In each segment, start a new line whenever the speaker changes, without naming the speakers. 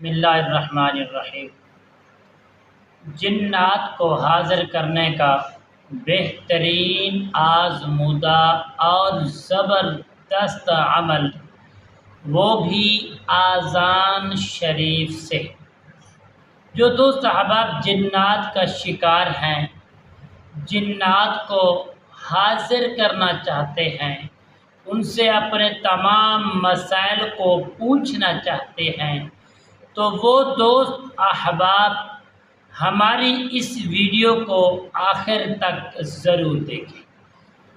بسم اللہ الرحمن الرحیم۔ جنات کو حاضر کرنے کا بہترین آزمودہ اور زبردست عمل، وہ بھی آذان شریف سے۔ جو دوست احباب جنات کا شکار ہیں، جنات کو حاضر کرنا چاہتے ہیں، ان سے اپنے تمام مسائل کو پوچھنا چاہتے ہیں، تو وہ دوست احباب ہماری اس ویڈیو کو آخر تک ضرور دیکھیں۔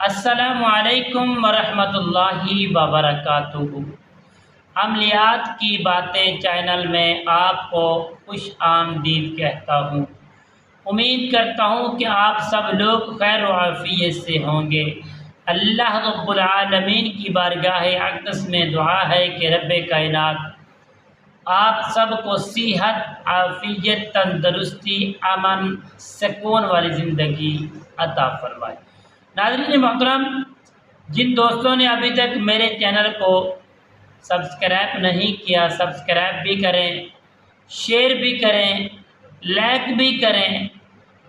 السلام علیکم ورحمۃ اللہ وبرکاتہ۔ عملیات کی باتیں چینل میں آپ کو خوش آمدید کہتا ہوں۔ امید کرتا ہوں کہ آپ سب لوگ خیر و عافیت سے ہوں گے۔ اللہ رب العالمین کی بارگاہ اقدس میں دعا ہے کہ رب کائنات آپ سب کو صحت، عافیت، تندرستی، امن، سکون والی زندگی عطا فرمائے۔ ناظرین محترم، جن دوستوں نے ابھی تک میرے چینل کو سبسکرائب نہیں کیا، سبسکرائب بھی کریں، شیئر بھی کریں، لائک بھی کریں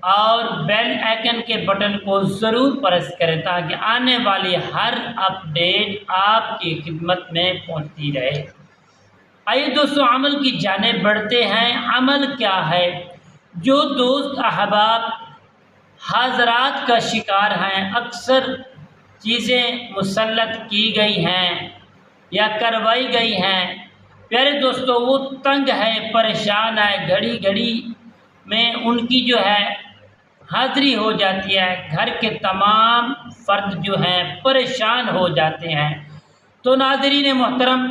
اور بیل آئیکن کے بٹن کو ضرور پریس کریں تاکہ آنے والی ہر اپڈیٹ آپ کی خدمت میں پہنچتی رہے۔ آئیے دوستو عمل کی جانب بڑھتے ہیں۔ عمل کیا ہے؟ جو دوست احباب حاضرات کا شکار ہیں، اکثر چیزیں مسلط کی گئی ہیں یا کروائی گئی ہیں، پیارے دوستو وہ تنگ ہے، پریشان ہے، گھڑی گھڑی میں ان کی جو ہے حاضری ہو جاتی ہے، گھر کے تمام فرد جو ہیں پریشان ہو جاتے ہیں۔ تو ناظرین محترم،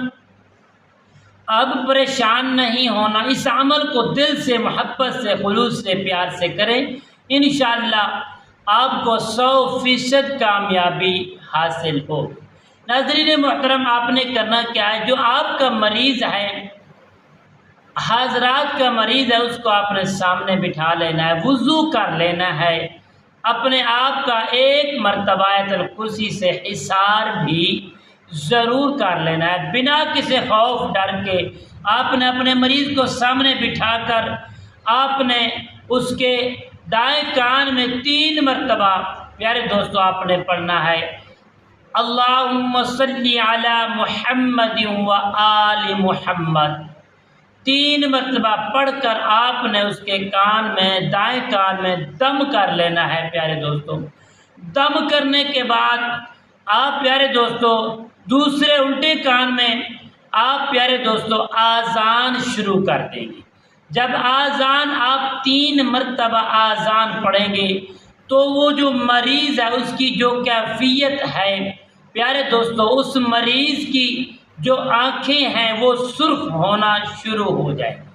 اب پریشان نہیں ہونا، اس عمل کو دل سے، محبت سے، خلوص سے، پیار سے کریں، انشاءاللہ آپ کو 100% کامیابی حاصل ہو۔ ناظرین محترم، آپ نے کرنا کیا ہے؟ جو آپ کا مریض ہے، حاضرات کا مریض ہے، اس کو آپ نے سامنے بٹھا لینا ہے، وضو کر لینا ہے، اپنے آپ کا ایک مرتبہ آیت الکرسی سے حصار بھی ضرور کر لینا ہے، بنا کسی خوف ڈر کے۔ آپ نے اپنے مریض کو سامنے بٹھا کر آپ نے اس کے دائیں کان میں 3 مرتبہ پیارے دوستو آپ نے پڑھنا ہے، اللہم صلی علی محمد و آل محمد۔ 3 مرتبہ پڑھ کر آپ نے اس کے کان میں، دائیں کان میں دم کر لینا ہے پیارے دوستو۔ دم کرنے کے بعد آپ پیارے دوستو دوسرے الٹے کان میں آپ پیارے دوستو آذان شروع کر دیں گے۔ جب آذان آپ 3 مرتبہ آذان پڑھیں گے تو وہ جو مریض ہے اس کی جو کیفیت ہے پیارے دوستو، اس مریض کی جو آنکھیں ہیں وہ سرخ ہونا شروع ہو جائے گی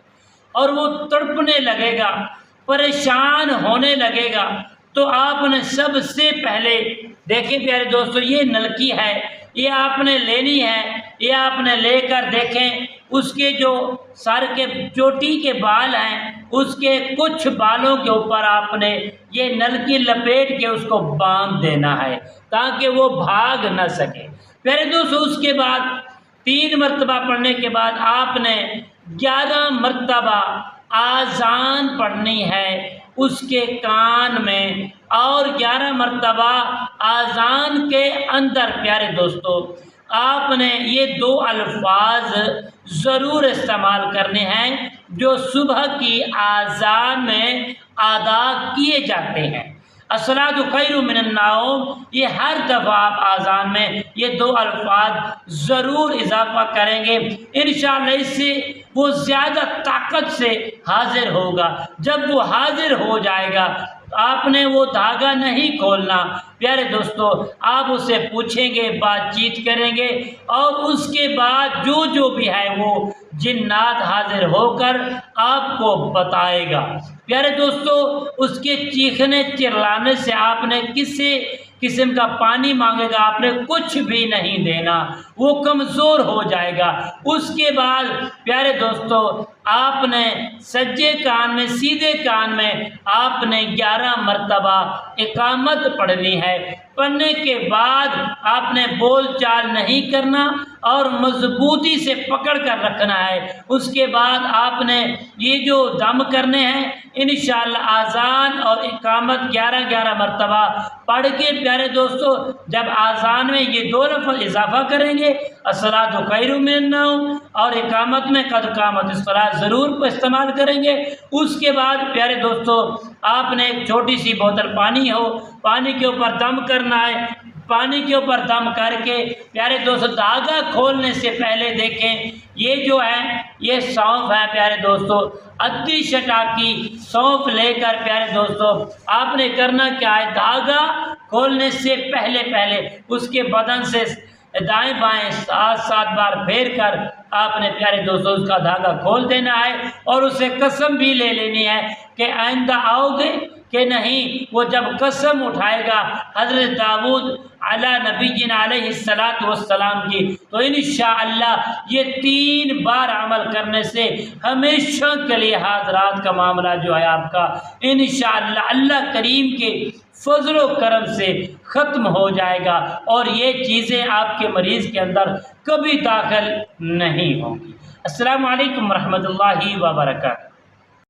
اور وہ تڑپنے لگے گا، پریشان ہونے لگے گا۔ تو آپ نے سب سے پہلے دیکھیں پیارے دوستو، یہ نلکی ہے، یہ آپ نے لینی ہے، یہ آپ نے لے کر دیکھیں اس کے جو سر کے چوٹی کے بال ہیں، اس کے کچھ بالوں کے اوپر آپ نے یہ نلکی لپیٹ کے اس کو باندھ دینا ہے تاکہ وہ بھاگ نہ سکے۔ پیارے دوستو اس کے بعد 3 مرتبہ پڑھنے کے بعد آپ نے 11 مرتبہ آذان پڑھنی ہے اس کے کان میں، اور 11 مرتبہ آذان کے اندر پیارے دوستو آپ نے یہ 2 الفاظ ضرور استعمال کرنے ہیں جو صبح کی آذان میں ادا کیے جاتے ہیں۔ الصلاۃ خیر من النوم، یہ ہر دفعہ آپ آذان میں یہ 2 الفاظ ضرور اضافہ کریں گے، انشاءاللہ اس سے وہ زیادہ طاقت سے حاضر ہوگا۔ جب وہ حاضر ہو جائے گا آپ نے وہ دھاگا نہیں کھولنا پیارے دوستو، آپ اسے پوچھیں گے، بات چیت کریں گے اور اس کے بعد جو بھی ہے وہ جنات حاضر ہو کر آپ کو بتائے گا۔ پیارے دوستو اس کے چیخنے چلانے سے آپ نے کسی قسم کا پانی مانگے گا، آپ نے کچھ بھی نہیں دینا، وہ کمزور ہو جائے گا۔ اس کے بعد پیارے دوستو آپ نے سجے کان میں، سیدھے کان میں آپ نے 11 مرتبہ اقامت پڑھنی ہے۔ پڑھنے کے بعد آپ نے بول چال نہیں کرنا، اور مضبوطی سے پکڑ کر رکھنا ہے۔ اس کے بعد آپ نے یہ جو دم کرنے ہیں انشاءاللہ اذان اور اقامت 11 مرتبہ پڑھ کے پیارے دوستو جب اذان میں یہ 2 لفظ اضافہ کریں گے الصلاۃ خیر من النوم اور اقامت میں قد قامت الصلاۃ ضرور استعمال کریں گے۔ اس کے بعد پیارے دوستو آپ نے ایک چھوٹی سی بوتل پانی ہو، پانی کے اوپر دم کرنا ہے۔ پانی کے اوپر دم کر کے پیارے دوستو دھاگا کھولنے سے پہلے دیکھیں یہ جو ہے یہ سونف ہے پیارے دوستو، ادھی شٹا کی سونف لے کر پیارے دوستو آپ نے کرنا کیا ہے، دھاگا کھولنے سے پہلے اس کے بدن سے دائیں بائیں 7 بار پھیر کر آپ نے پیارے دوستو اس کا دھاگا کھول دینا ہے، اور اسے قسم بھی لے لینی ہے کہ آئندہ آؤ گے کہ نہیں۔ وہ جب قسم اٹھائے گا حضرت داؤد علی نبینا علیہ الصلاۃ والسلام کی، تو انشاءاللہ یہ 3 بار عمل کرنے سے ہمیشہ کے لیے حاضرات کا معاملہ جو ہے آپ کا انشاءاللہ اللہ کریم کے فضل و کرم سے ختم ہو جائے گا، اور یہ چیزیں آپ کے مریض کے اندر کبھی داخل نہیں ہوں گی۔ السلام علیکم ورحمۃ اللہ وبرکاتہ۔